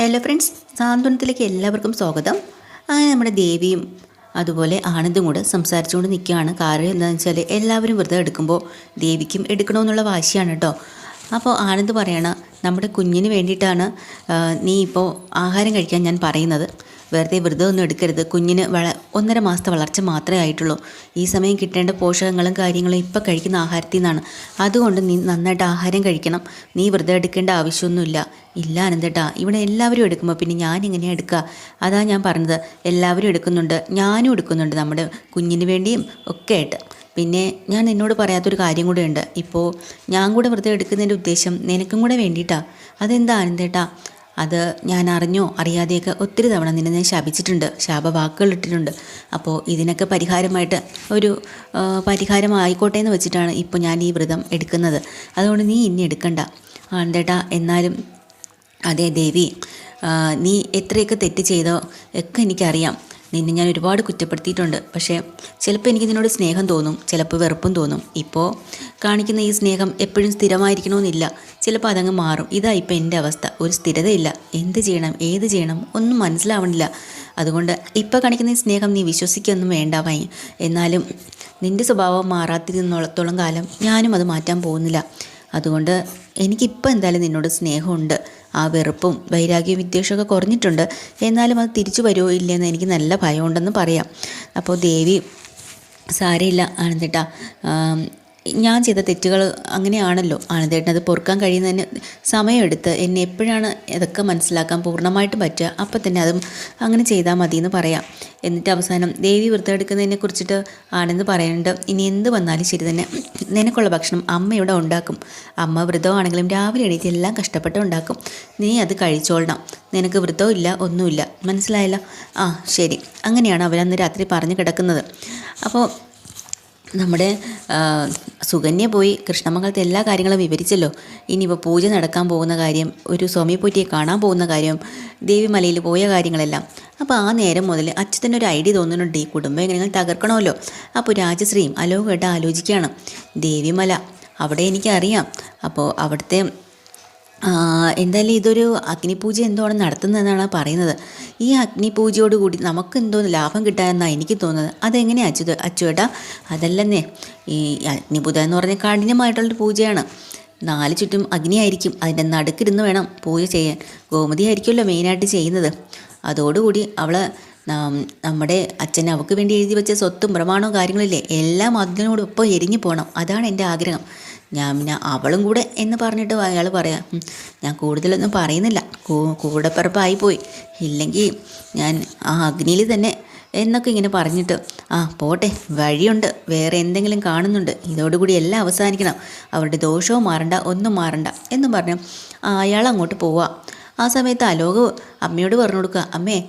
Hello friends, സാന്ത്വനത്തിലേക്ക് എല്ലാവർക്കും സ്വാഗതം. അങ്ങനെ നമ്മുടെ ദേവിയും അതുപോലെ ആനന്ദും കൂടെ സംസാരിച്ചുകൊണ്ട് നിൽക്കുകയാണ്. കാര്യം എന്താണെന്ന് വെച്ചാൽ എല്ലാവരും വ്രതം എടുക്കുമ്പോൾ ദേവിക്കും എടുക്കണമെന്നുള്ള വാശിയാണ് കേട്ടോ. അപ്പോൾ ആനന്ദ് പറയണ നമ്മുടെ കുഞ്ഞിന് വേണ്ടിയിട്ടാണ് നീ ഇപ്പോൾ ആഹാരം കഴിക്കാൻ ഞാൻ പറയുന്നത്. വെറുതെ വ്രതമൊന്നും എടുക്കരുത്. കുഞ്ഞിന് 1.5 മാസത്തെ വളർച്ച മാത്രമേ ആയിട്ടുള്ളൂ. ഈ സമയം കിട്ടേണ്ട പോഷകങ്ങളും കാര്യങ്ങളും ഇപ്പം കഴിക്കുന്ന ആഹാരത്തിൽ നിന്നാണ്. അതുകൊണ്ട് നീ നന്നായിട്ട് ആഹാരം കഴിക്കണം. നീ വ്രതം എടുക്കേണ്ട ആവശ്യമൊന്നുമില്ല. ഇല്ല ആനന്ദേട്ടാ, ഇവിടെ എല്ലാവരും എടുക്കുമ്പോൾ പിന്നെ ഞാൻ എങ്ങനെയാണ് എടുക്കുക? അതാ ഞാൻ പറഞ്ഞത്, എല്ലാവരും എടുക്കുന്നുണ്ട്, ഞാനും എടുക്കുന്നുണ്ട്, നമ്മുടെ കുഞ്ഞിന് വേണ്ടിയും ഒക്കെ ആയിട്ട്. പിന്നെ ഞാൻ നിന്നോട് പറയാത്തൊരു കാര്യം കൂടെ ഉണ്ട്. ഇപ്പോൾ ഞാൻ കൂടെ വ്രതം എടുക്കുന്നതിൻ്റെ ഉദ്ദേശം നിനക്കും കൂടെ വേണ്ടിയിട്ടാണ്. അതെന്താ ആനന്ദേട്ടാ? അത് ഞാൻ അറിഞ്ഞോ അറിയാതെയൊക്കെ ഒത്തിരി തവണ നിന്നെ ഞാൻ ശപിച്ചിട്ടുണ്ട്, ശാപവാക്കുകൾ ഇട്ടിട്ടുണ്ട്. അപ്പോൾ ഇതിനൊക്കെ പരിഹാരമായിട്ട് ഒരു പരിഹാരമായിക്കോട്ടെ എന്ന് വെച്ചിട്ടാണ് ഇപ്പോൾ ഞാൻ ഈ വ്രതം എടുക്കുന്നത്. അതുകൊണ്ട് നീ ഇനി എടുക്കണ്ട ആനന്ദേട്ടാ. എന്നാലും അതെ ദേവി, നീ എത്രയൊക്കെ തെറ്റ് ചെയ്തോ ഒക്കെ എനിക്കറിയാം. നിന്നെ ഞാൻ ഒരുപാട് കുറ്റപ്പെടുത്തിയിട്ടുണ്ട്. പക്ഷേ ചിലപ്പോൾ എനിക്ക് നിന്നോട് സ്നേഹം തോന്നും, ചിലപ്പോൾ വെറുപ്പും തോന്നും. ഇപ്പോൾ കാണിക്കുന്ന ഈ സ്നേഹം എപ്പോഴും സ്ഥിരമായിരിക്കണമെന്നില്ല. ചിലപ്പോൾ അതങ്ങ് മാറും. ഇതാ ഇപ്പം എൻ്റെ അവസ്ഥ. ഒരു സ്ഥിരതയില്ല. എന്ത് ചെയ്യണം ഏത് ചെയ്യണം ഒന്നും മനസ്സിലാവണില്ല. അതുകൊണ്ട് ഇപ്പോൾ കാണിക്കുന്ന ഈ സ്നേഹം നീ വിശ്വസിക്കൊന്നും വേണ്ടാവായി. എന്നാലും നിൻ്റെ സ്വഭാവം മാറാത്തിരുന്നോളത്തോളം കാലം ഞാനും അത് മാറ്റാൻ പോകുന്നില്ല. അതുകൊണ്ട് എനിക്കിപ്പോൾ എന്തായാലും നിന്നോട് സ്നേഹമുണ്ട്. ആ വെറുപ്പും വൈരാഗ്യവും വിദ്വേഷമൊക്കെ കുറഞ്ഞിട്ടുണ്ട്. എന്നാലും അത് തിരിച്ചു വരുമോ ഇല്ലയെന്ന് എനിക്ക് നല്ല ഭയമുണ്ടെന്ന് പറയാം. അപ്പോൾ ദേവി, സാരമില്ല ആനന്ദേട്ടാ, ഞാൻ ചെയ്ത തെറ്റുകൾ അങ്ങനെയാണല്ലോ. ആനന്ദേട്ടനത് പൊറുക്കാൻ കഴിയുന്നതിന് സമയമെടുത്ത് എന്നെ എപ്പോഴാണ് ഇതൊക്കെ മനസ്സിലാക്കാൻ പൂർണ്ണമായിട്ടും പറ്റുക അപ്പം തന്നെ അതും അങ്ങനെ ചെയ്താൽ മതി എന്ന് പറയാം. എന്നിട്ട് അവസാനം ദേവി വ്രതം എടുക്കുന്നതിനെ കുറിച്ചിട്ട് ആനന്ദ് പറയുന്നുണ്ട്, ഇനി എന്ത് വന്നാലും ശരി തന്നെ നിനക്കുള്ള ഭക്ഷണം അമ്മ ഇവിടെ ഉണ്ടാക്കും. അമ്മ വ്രതമാണെങ്കിലും രാവിലെ എണീറ്റ് എല്ലാം കഷ്ടപ്പെട്ട് ഉണ്ടാക്കും. നീ അത് കഴിച്ചോളണം. നിനക്ക് വ്രതവും ഇല്ല ഒന്നുമില്ല, മനസ്സിലായല്ലോ? ആ ശരി. അങ്ങനെയാണ് അവരന്ന് രാത്രി പറഞ്ഞു കിടക്കുന്നത്. അപ്പോൾ നമ്മുടെ സുകന്യ പോയി കൃഷ്ണമംഗലത്തെ എല്ലാ കാര്യങ്ങളും വിവരിച്ചല്ലോ. ഇനിയിപ്പോൾ പൂജ നടക്കാൻ പോകുന്ന കാര്യം, ഒരു സ്വാമിപ്പൂറ്റിയെ കാണാൻ പോകുന്ന കാര്യം, ദേവിമലയിൽ പോയ കാര്യങ്ങളെല്ലാം. അപ്പോൾ ആ നേരം മുതൽ അച്ഛനൊരു ഐഡിയ തോന്നുന്നുണ്ട്, ഈ കുടുംബം എങ്ങനെയെങ്കിലും തകർക്കണമല്ലോ. അപ്പോൾ രാജശ്രീയും അലോകമായിട്ട് ആലോചിക്കുകയാണ്, ദേവിമല അവിടെ എനിക്കറിയാം. അപ്പോൾ അവിടുത്തെ എന്തായാലും ഇതൊരു അഗ്നിപൂജ എന്തോണ് നടത്തുന്നതെന്നാണ് പറയുന്നത്. ഈ അഗ്നിപൂജയോടുകൂടി നമുക്ക് എന്തോ ലാഭം കിട്ടാമെന്നാണ് എനിക്ക് തോന്നുന്നത്. അതെങ്ങനെയാണ് അച്ചുവേട്ടാ? അതല്ലെന്നേ, ഈ അഗ്നിപൂജ എന്ന് പറഞ്ഞാൽ കഠിനമായിട്ടുള്ളൊരു പൂജയാണ്. 4 ചുറ്റും അഗ്നിയായിരിക്കും. അതിൻ്റെ നടുക്കിരുന്ന് വേണം പൂജ ചെയ്യാൻ. ഗോമതി ആയിരിക്കുമല്ലോ മെയിനായിട്ട് ചെയ്യുന്നത്. അതോടുകൂടി നമ്മുടെ അച്ഛൻ അവൾക്ക് വേണ്ടി എഴുതി വെച്ച സ്വത്തും പ്രമാണവും കാര്യങ്ങളില്ലേ എല്ലാം അതിനോടൊപ്പം എരിഞ്ഞു പോകണം. അതാണ് എൻ്റെ ആഗ്രഹം. ഞാൻ പിന്നെ അവളും കൂടെ എന്ന് പറഞ്ഞിട്ട് അയാൾ പറയാം, ഞാൻ കൂടുതലൊന്നും പറയുന്നില്ല, കൂടെപ്പിറപ്പായി പോയി, ഇല്ലെങ്കിൽ ഞാൻ ആ അഗ്നിയിൽ തന്നെ എന്നൊക്കെ ഇങ്ങനെ പറഞ്ഞിട്ട് പോട്ടെ, വഴിയുണ്ട്, വേറെ എന്തെങ്കിലും കാണുന്നുണ്ട്, ഇതോടുകൂടി എല്ലാം അവസാനിക്കണം, അവരുടെ ദോഷവും മാറണ്ട, ഒന്നും മാറണ്ട എന്നും പറഞ്ഞു അയാൾ അങ്ങോട്ട് പോവുക. ആ സമയത്ത് അലോക് അമ്മയോട് പറഞ്ഞു കൊടുക്കുക, അമ്മേ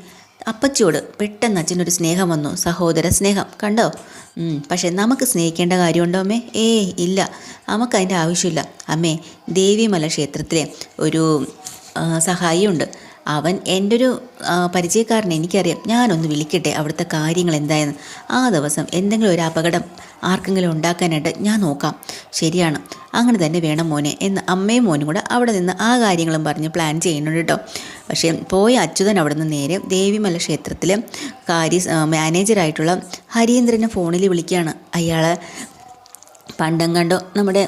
അപ്പച്ചിയോട് പെട്ടെന്ന് അച്ഛനൊരു സ്നേഹം വന്നു, സഹോദര സ്നേഹം കണ്ടോ. പക്ഷെ നമുക്ക് സ്നേഹിക്കേണ്ട കാര്യമുണ്ടോ അമ്മേ? ഇല്ല, നമുക്കതിൻ്റെ ആവശ്യമില്ല അമ്മേ. ദേവിമല ക്ഷേത്രത്തിലെ ഒരു സഹായിയുണ്ട്, അവൻ എൻ്റെ ഒരു പരിചയക്കാരനെ എനിക്കറിയാം, ഞാനൊന്ന് വിളിക്കട്ടെ അവിടുത്തെ കാര്യങ്ങൾ എന്തായെന്ന്. ആ ദിവസം എന്തെങ്കിലും ഒരു അപകടം ആർക്കെങ്കിലും ഉണ്ടാക്കാനായിട്ട് ഞാൻ നോക്കാം. ശരിയാണ്, അങ്ങനെ തന്നെ വേണം മോനെ എന്ന് അമ്മയും മോനും കൂടെ അവിടെ നിന്ന് ആ കാര്യങ്ങളും പറഞ്ഞ് പ്ലാൻ ചെയ്യുന്നുണ്ട് കേട്ടോ. പക്ഷേ പോയ അച്യുതൻ അവിടെ നിന്ന് നേരെ ദേവിമല ക്ഷേത്രത്തിലെ മാനേജറായിട്ടുള്ള ഹരീന്ദ്രനെ ഫോണിൽ വിളിക്കുകയാണ്. അയാൾ പണ്ടും കണ്ടോ നമ്മുടെ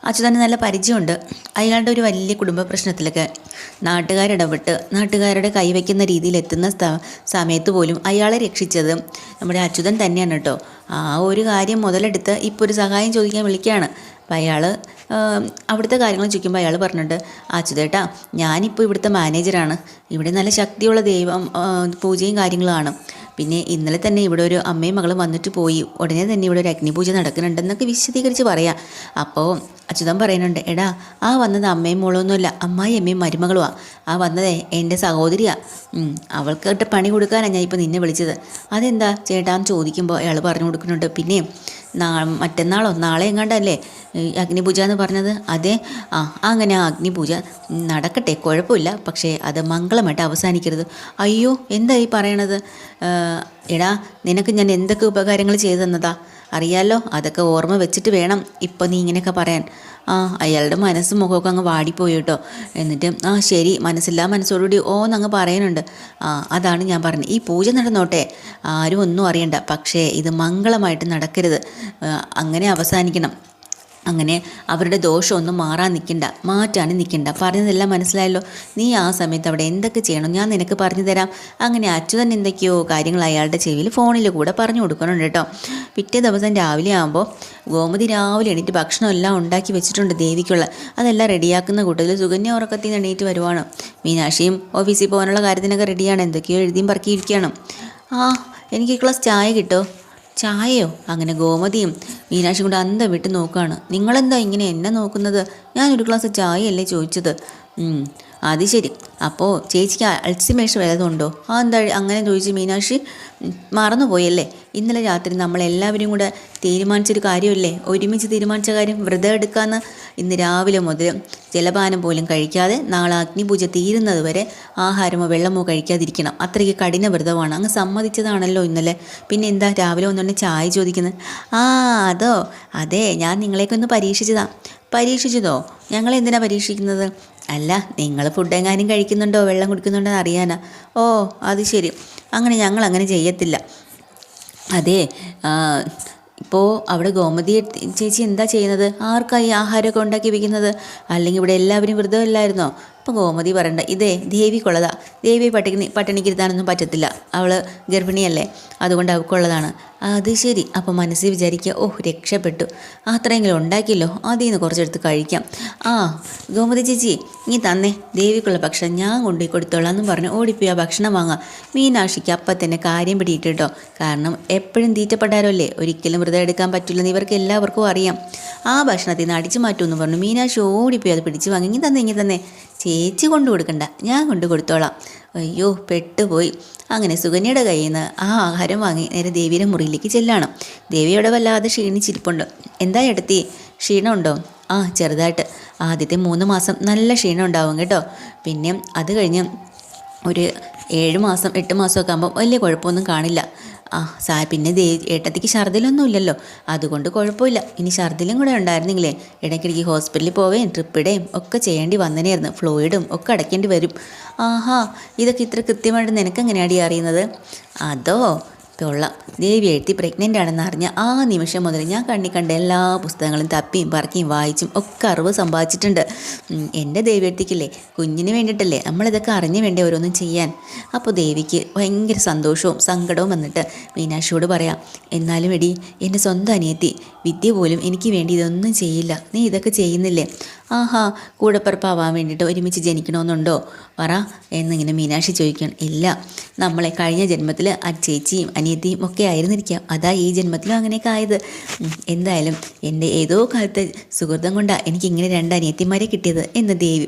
അച്യുതന് നല്ല പരിചയമുണ്ട്. അയാളുടെ ഒരു വലിയ കുടുംബ പ്രശ്നത്തിലൊക്കെ നാട്ടുകാരിടപെട്ട് നാട്ടുകാരുടെ കൈവയ്ക്കുന്ന രീതിയിൽ എത്തുന്ന സമയത്ത് പോലും അയാളെ രക്ഷിച്ചത് നമ്മുടെ അച്യുതൻ തന്നെയാണ് കേട്ടോ. ആ ഒരു കാര്യം മുതലെടുത്ത് ഇപ്പോൾ ഒരു സഹായം ചോദിക്കാൻ വിളിക്കുകയാണ്. അപ്പം അയാൾ അവിടുത്തെ കാര്യങ്ങൾ ചോദിക്കുമ്പോൾ അയാൾ പറഞ്ഞിട്ട്, അച്യുതേട്ടാ ഞാനിപ്പോൾ ഇവിടുത്തെ മാനേജറാണ്, ഇവിടെ നല്ല ശക്തിയുള്ള ദൈവം പൂജയും കാര്യങ്ങളുമാണ്. പിന്നെ ഇന്നലെ തന്നെ ഇവിടെ ഒരു അമ്മയും മകളും വന്നിട്ട് പോയി, ഉടനെ തന്നെ ഇവിടെ ഒരു അഗ്നിപൂജ നടക്കുന്നുണ്ടെന്നൊക്കെ വിശദീകരിച്ച് പറയാം. അപ്പോൾ അച്യുതൻ പറയുന്നുണ്ട്, എടാ ആ വന്നത് അമ്മയും മോളൊന്നുമല്ല, അമ്മായി അമ്മയും മരുമകളുമാണ്. ആ വന്നതേ എൻ്റെ സഹോദരിയാണ്. അവൾക്കിട്ട് പണി കൊടുക്കാനാണ് ഞാൻ ഇപ്പോൾ നിന്നെ വിളിച്ചത്. അതെന്താ ചേട്ടാന്ന് ചോദിക്കുമ്പോൾ അയാൾ പറഞ്ഞു കൊടുക്കുന്നുണ്ട്, പിന്നെ മറ്റന്നാളോ നാളെ എങ്ങാണ്ടല്ലേ അഗ്നിപൂജ എന്ന് പറഞ്ഞത്? അതെ, അങ്ങനെ ആ അഗ്നിപൂജ നടക്കട്ടെ, കുഴപ്പമില്ല, പക്ഷേ അത് മംഗളമായിട്ട് അവസാനിക്കരുത്. അയ്യോ എന്താ ഈ പറയണത്? എടാ നിനക്ക് ഞാൻ എന്തൊക്കെ ഉപകാരങ്ങൾ ചെയ്തു തന്നതാ? അറിയാലോ, അതൊക്കെ ഓർമ്മ വെച്ചിട്ട് വേണം ഇപ്പം നീ ഇങ്ങനെയൊക്കെ പറയാൻ. അയാളുടെ മനസ്സും മുഖമൊക്കെ അങ്ങ് വാടിപ്പോയി കേട്ടോ. എന്നിട്ട് ശരി, മനസ്സില്ലാ മനസ്സോടുകൂടി എന്നങ്ങ് പറയുന്നുണ്ട്. അതാണ് ഞാൻ പറഞ്ഞത്, ഈ പൂജ നടന്നോട്ടെ, ആരും ഒന്നും അറിയണ്ട, പക്ഷേ ഇത് മംഗളമായിട്ട് നടക്കരുത്, അങ്ങനെ അവസാനിക്കണം. അങ്ങനെ അവരുടെ ദോഷമൊന്നും മാറാൻ നിൽക്കണ്ട, മാറ്റാനും നിൽക്കണ്ട. പറഞ്ഞതെല്ലാം മനസ്സിലായല്ലോ. നീ ആ സമയത്ത് അവിടെ എന്തൊക്കെ ചെയ്യണം ഞാൻ നിനക്ക് പറഞ്ഞു തരാം. അങ്ങനെ അച്യുതൻ എന്തൊക്കെയോ കാര്യങ്ങൾ അയാളുടെ ചെവിയിൽ ഫോണിൽ കൂടെ പറഞ്ഞു കൊടുക്കുന്നുണ്ട് കേട്ടോ. പിറ്റേ ദിവസം രാവിലെ ആകുമ്പോൾ ഗോമതി രാവിലെ എണീറ്റ് ഭക്ഷണം എല്ലാം ഉണ്ടാക്കി വെച്ചിട്ടുണ്ട് ദേവിക്കുള്ള. അതെല്ലാം റെഡിയാക്കുന്ന കൂട്ടത്തിൽ സുകന്യ ഉറക്കത്തിൽ നിന്ന് എണീറ്റ് വരുവാണ്. മീനാക്ഷിയും ഓഫീസിൽ പോകാനുള്ള കാര്യത്തിനൊക്കെ റെഡിയാണ്, എന്തൊക്കെയോ എഴുതിയും പറക്കിയിരിക്കുകയാണ്. എനിക്ക് ഈ ഗ്ലാസ് ചായ കിട്ടോ? ചായയോ? അങ്ങനെ ഗോമതിയും മീനാക്ഷിയും കൂടെ അന്തം വിട്ട് നോക്കുകയാണ്. നിങ്ങളെന്താ ഇങ്ങനെ എന്നെ നോക്കുന്നത്? ഞാനൊരു ഗ്ലാസ് ചായയല്ലേ ചോദിച്ചത്. അത് ശരി, അപ്പോൾ ചേച്ചിക്ക് അൾസിമേഷൻ വല്ലതുണ്ടോ? എന്താ അങ്ങനെ ചോദിച്ചു മീനാക്ഷി. മറന്നുപോയല്ലേ, ഇന്നലെ രാത്രി നമ്മളെല്ലാവരും കൂടെ തീരുമാനിച്ചൊരു കാര്യമല്ലേ, ഒരുമിച്ച് തീരുമാനിച്ച കാര്യം, വ്രതം എടുക്കാമെന്ന്. ഇന്ന് രാവിലെ മുതൽ ജലപാനം പോലും കഴിക്കാതെ നാളെ അഗ്നിപൂജ തീരുന്നത് വരെ ആഹാരമോ വെള്ളമോ കഴിക്കാതിരിക്കണം. അത്രയ്ക്ക് കഠിന വ്രതമാണ്. അങ്ങ് സമ്മതിച്ചതാണല്ലോ ഇന്നലെ, പിന്നെ എന്താ രാവിലെ ഒന്നുകൊണ്ട് ചായ ചോദിക്കുന്നത്? അതോ? അതെ, ഞാൻ നിങ്ങളെയൊക്കെ ഒന്ന് പരീക്ഷിച്ചതാ. പരീക്ഷിച്ചതോ? ഞങ്ങളെന്തിനാ പരീക്ഷിക്കുന്നത്? അല്ല, നിങ്ങൾ ഫുഡ് എങ്ങാനും കഴിക്കുന്നുണ്ടോ വെള്ളം കുടിക്കുന്നുണ്ടോ എന്ന് അറിയാനാ. അത് ശരി, അങ്ങനെ ഞങ്ങളങ്ങനെ ചെയ്യത്തില്ല. അതെ, ഇപ്പോൾ അവിടെ ഗോമതി ചേച്ചി എന്താ ചെയ്യുന്നത്? ആർക്കായി ആഹാരമൊക്കെ ഉണ്ടാക്കി വയ്ക്കുന്നത്? അല്ലെങ്കിൽ ഇവിടെ എല്ലാവരും വ്രതമില്ലായിരുന്നോ? അപ്പം ഗോമതി പറയണ്ട, ഇതേ ദേവിക്കുള്ളതാ. ദേവിയെ പട്ടിണിക്കിരുത്താനൊന്നും പറ്റത്തില്ല, അവൾ ഗർഭിണിയല്ലേ, അതുകൊണ്ട് അവൾക്കുള്ളതാണ്. അത് ശരി. അപ്പം മനസ്സിൽ വിചാരിക്കുക, രക്ഷപ്പെട്ടു, അത്രയെങ്കിലും ഉണ്ടാക്കിയല്ലോ, അതിൽ നിന്ന് കുറച്ചെടുത്ത് കഴിക്കാം. ഗോമതി ചേച്ചി നീ തന്നേ ദേവിക്കുള്ള ഭക്ഷണം ഞാൻ കൊണ്ടുപോയി കൊടുത്തോളാം എന്ന് പറഞ്ഞ് ഓടിപ്പോയി ആ ഭക്ഷണം വാങ്ങാം. മീനാക്ഷിക്ക് അപ്പം തന്നെ കാര്യം പിടിയിട്ട് കേട്ടോ. കാരണം എപ്പോഴും തീറ്റപ്പെടാരല്ലേ, ഒരിക്കലും വ്രതം എടുക്കാൻ പറ്റില്ലെന്ന് ഇവർക്ക് എല്ലാവർക്കും അറിയാം. ആ ഭക്ഷണത്തിൽ നിന്ന് അടിച്ചു മാറ്റുമെന്ന് പറഞ്ഞു മീനാക്ഷി ഓടിപ്പോയി അത് പിടിച്ച് വാങ്ങി. ഇങ്ങി തന്നെ ചേച്ചി കൊണ്ടു കൊടുക്കണ്ട, ഞാൻ കൊണ്ടു കൊടുത്തോളാം. അയ്യോ, പെട്ടുപോയി. അങ്ങനെ സുകന്യയുടെ കയ്യിൽ നിന്ന് ആ ആഹാരം വാങ്ങി നേരെ ദേവിയുടെ മുറിയിലേക്ക് ചെല്ലാണ്. ദേവിയോടെ വല്ലാതെ ക്ഷീണിച്ചിരിപ്പുണ്ട്. എന്താ എടുത്തി, ക്ഷീണമുണ്ടോ? ചെറുതായിട്ട്. ആദ്യത്തെ 3 മാസം നല്ല ക്ഷീണം ഉണ്ടാവും കേട്ടോ. പിന്നെ അത് കഴിഞ്ഞ് ഒരു 7 മാസം 8 മാസമൊക്കെ ആകുമ്പോൾ വലിയ കുഴപ്പമൊന്നും കാണില്ല. പിന്നെ ഏട്ടത്തിക്ക് ഛർദിലൊന്നും ഇല്ലല്ലോ, അതുകൊണ്ട് കുഴപ്പമില്ല. ഇനി ഛർദിലും കൂടെ ഉണ്ടായിരുന്നെങ്കിലേ ഇടയ്ക്കിടയ്ക്ക് ഹോസ്പിറ്റലിൽ പോവുകയും ട്രിപ്പിടുകയും ഒക്കെ ചെയ്യേണ്ടി വന്നനെയായിരുന്നു. ഫ്ലൂയിഡും ഒക്കെ അടയ്ക്കേണ്ടി വരും. ഇതൊക്കെ ഇത്ര കൃത്യമായിട്ട് നിനക്കെങ്ങനെയാടി അറിയുന്നത്? അതോ, കൊള്ളാം. ദേവി എഴുത്തി പ്രഗ്നൻ്റ് ആണെന്ന് അറിഞ്ഞ ആ നിമിഷം മുതൽ ഞാൻ കണ്ട എല്ലാ പുസ്തകങ്ങളും തപ്പിയും പറക്കിയും വായിച്ചും ഒക്കെ അറിവ് സമ്പാദിച്ചിട്ടുണ്ട്. എൻ്റെ ദേവി എഴുത്തിക്കില്ലേ, കുഞ്ഞിന് വേണ്ടിയിട്ടല്ലേ നമ്മളിതൊക്കെ അറിഞ്ഞു വേണ്ടേ ഓരോന്നും ചെയ്യാൻ. അപ്പോൾ ദേവിക്ക് ഭയങ്കര സന്തോഷവും സങ്കടവും വന്നിട്ട് മീനാക്ഷിയോട് പറയാം, എന്നാലും എടി എൻ്റെ സ്വന്തം അനിയത്തി വിദ്യ പോലും എനിക്ക് വേണ്ടി ഇതൊന്നും ചെയ്യില്ല, നീ ഇതൊക്കെ ചെയ്യുന്നില്ലേ? കൂടപ്പിറപ്പാവാൻ വേണ്ടിയിട്ട് ഒരുമിച്ച് ജനിക്കണമെന്നുണ്ടോ പറ എന്നിങ്ങനെ മീനാക്ഷി ചോദിക്കണം. ഇല്ല, നമ്മളെ കഴിഞ്ഞ ജന്മത്തിൽ ആ ചേച്ചിയും അനിയത്തിയും ഒക്കെ ആയിരുന്നിരിക്കാം, അതാ ഈ ജന്മത്തിലും അങ്ങനെയൊക്കെ ആയത്. എന്തായാലും എൻ്റെ ഏതോ കാലത്തെ സുഹൃതം കൊണ്ടാണ് എനിക്ക് ഇങ്ങനെ 2 അനിയത്തിമാരെ കിട്ടിയത് എന്ന് ദേവി.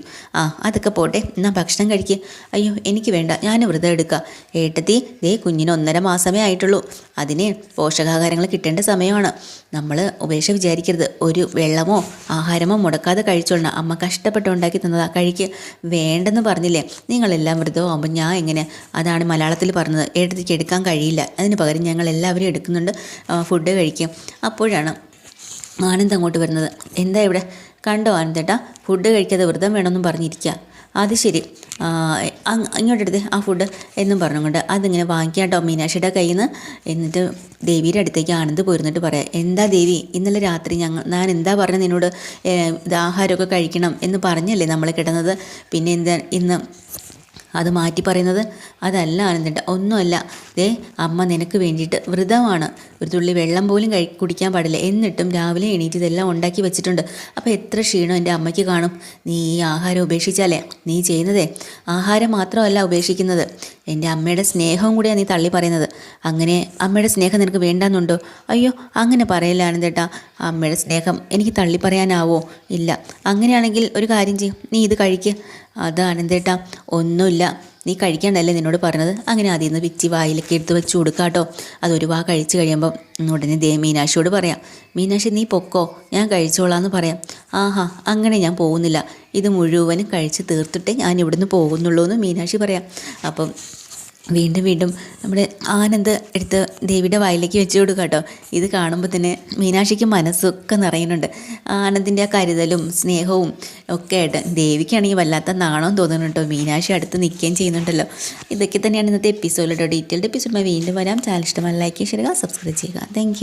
അതൊക്കെ പോട്ടെ, എന്നാൽ ഭക്ഷണം കഴിക്കുക. അയ്യോ എനിക്ക് വേണ്ട, ഞാൻ വ്രതം എടുക്കുക. ഏട്ടത്തി കുഞ്ഞിന് 1.5 മാസമേ ആയിട്ടുള്ളൂ, അതിന് പോഷകാഹാരങ്ങൾ കിട്ടേണ്ട സമയമാണ്. നമ്മൾ ഉപേക്ഷ വിചാരിക്കരുത്. ഒരു വെള്ളമോ ആഹാരമോ മുടക്കാതെ കഴിച്ചോളണം. അമ്മ കഷ്ടപ്പെട്ട് ഉണ്ടാക്കി തന്നതാ, കഴിക്കുക. വേണ്ടെന്ന് പറഞ്ഞില്ലേ? നിങ്ങളെല്ലാം വ്രതവും ആകുമ്പോൾ ഞാൻ എങ്ങനെ? അതാണ് മലയാളത്തിൽ പറഞ്ഞത്. ഏട്ടത്തിക്ക് എടുക്കാൻ കഴിയില്ല, അതിന് പകരം ഞങ്ങൾ എല്ലാവരും എടുക്കുന്നുണ്ട്, ഫുഡ് കഴിക്കും. അപ്പോഴാണ് ആനന്ദ് അങ്ങോട്ട് വരുന്നത്. എന്താ ഇവിടെ കണ്ടോ ആനന്ദേട്ടാ, ഫുഡ് കഴിക്കാതെ വ്രതം വേണമെന്നും പറഞ്ഞിരിക്കുക. അത് ശരി, ഇങ്ങോട്ടെടുത്ത് ആ ഫുഡ് എന്നും പറഞ്ഞുകൊണ്ട് അതിങ്ങനെ വാങ്ങിക്കാം കേട്ടോ മീനാക്ഷിയുടെ കയ്യിൽ നിന്ന്. എന്നിട്ട് ദേവിയുടെ അടുത്തേക്ക് ആനന്ദ് പോയിരുന്നിട്ട് പറയാം, എന്താ ദേവി, ഇന്നലെ രാത്രി ഞാൻ എന്താ പറഞ്ഞത് നിന്നോട്, ഇത് ആഹാരമൊക്കെ കഴിക്കണം എന്ന് പറഞ്ഞല്ലേ നമ്മൾ കിടന്നത്, പിന്നെ എന്താ ഇന്ന് അത് മാറ്റി പറയുന്നത്? അതല്ല ആനന്ദേട്ട, ഒന്നുമല്ല. അമ്മ നിനക്ക് വേണ്ടിയിട്ട് വ്രതമാണ്, ഒരു തുള്ളി വെള്ളം പോലും കുടിക്കാൻ പാടില്ല, എന്നിട്ടും രാവിലെ എണീറ്റ് ഇതെല്ലാം ഉണ്ടാക്കി വെച്ചിട്ടുണ്ട്. അപ്പോൾ എത്ര ക്ഷീണം എൻ്റെ അമ്മയ്ക്ക് കാണും. നീ ഈ ആഹാരം ഉപേക്ഷിച്ചാലേ, നീ ചെയ്യുന്നതേ ആഹാരം മാത്രമല്ല ഉപേക്ഷിക്കുന്നത്, എൻ്റെ അമ്മയുടെ സ്നേഹവും കൂടിയാണ് നീ തള്ളി പറയുന്നത്. അങ്ങനെ അമ്മയുടെ സ്നേഹം നിനക്ക് വേണ്ടാന്നുണ്ടോ? അയ്യോ അങ്ങനെ പറയില്ല ആനന്ദേട്ടാ, അമ്മയുടെ സ്നേഹം എനിക്ക് തള്ളി പറയാനാവോ? ഇല്ല. അങ്ങനെയാണെങ്കിൽ ഒരു കാര്യം ചെയ്യും, നീ ഇത് കഴിക്കുക. അത് ആനന്ദേട്ടാ, ഒന്നുമില്ല, നീ കഴിക്കാണ്ടല്ലേ നിന്നോട് പറഞ്ഞത്. അങ്ങനെ അതിൽ നിന്ന് പിച്ചി വായിലൊക്കെ എടുത്ത് വെച്ച് കൊടുക്കാട്ടോ. അതൊരു വാ കഴിച്ച് കഴിയുമ്പം ഉടനെ മീനാക്ഷിയോട് പറയാം, മീനാക്ഷി നീ പൊക്കോ, ഞാൻ കഴിച്ചോളാന്ന് പറയാം. അങ്ങനെ ഞാൻ പോകുന്നില്ല, ഇത് മുഴുവനും കഴിച്ച് തീർത്തിട്ടേ ഞാൻ ഇവിടുന്ന് പോകുന്നുള്ളൂ എന്ന് മീനാക്ഷി പറയാം. അപ്പം വീണ്ടും വീണ്ടും നമ്മുടെ ആനന്ദ് എടുത്ത് ദേവിയുടെ വായിലേക്ക് വെച്ച് കൊടുക്കുക കേട്ടോ. ഇത് കാണുമ്പോൾ തന്നെ മീനാക്ഷിക്ക് മനസ്സൊക്കെ നിറയുന്നുണ്ട്. ആനന്ദിൻ്റെ ആ കരുതലും സ്നേഹവും ഒക്കെ ആയിട്ട് ദേവിക്കാണെങ്കിൽ വല്ലാത്ത നാണം തോന്നുന്നുണ്ട് കേട്ടോ. മീനാക്ഷി അടുത്ത് നിൽക്കുകയും ചെയ്യുന്നുണ്ടല്ലോ. ഇതൊക്കെ തന്നെയാണ് ഇന്നത്തെ എപ്പിസോഡ് കേട്ടോ. ഡീറ്റെയിൽഡ് എപ്പിസോഡ് വീണ്ടും വരാം. ചാനൽ ഇഷ്ടമായി ലൈക്ക് ചെയ്യുക, സബ്സ്ക്രൈബ് ചെയ്യുക. താങ്ക്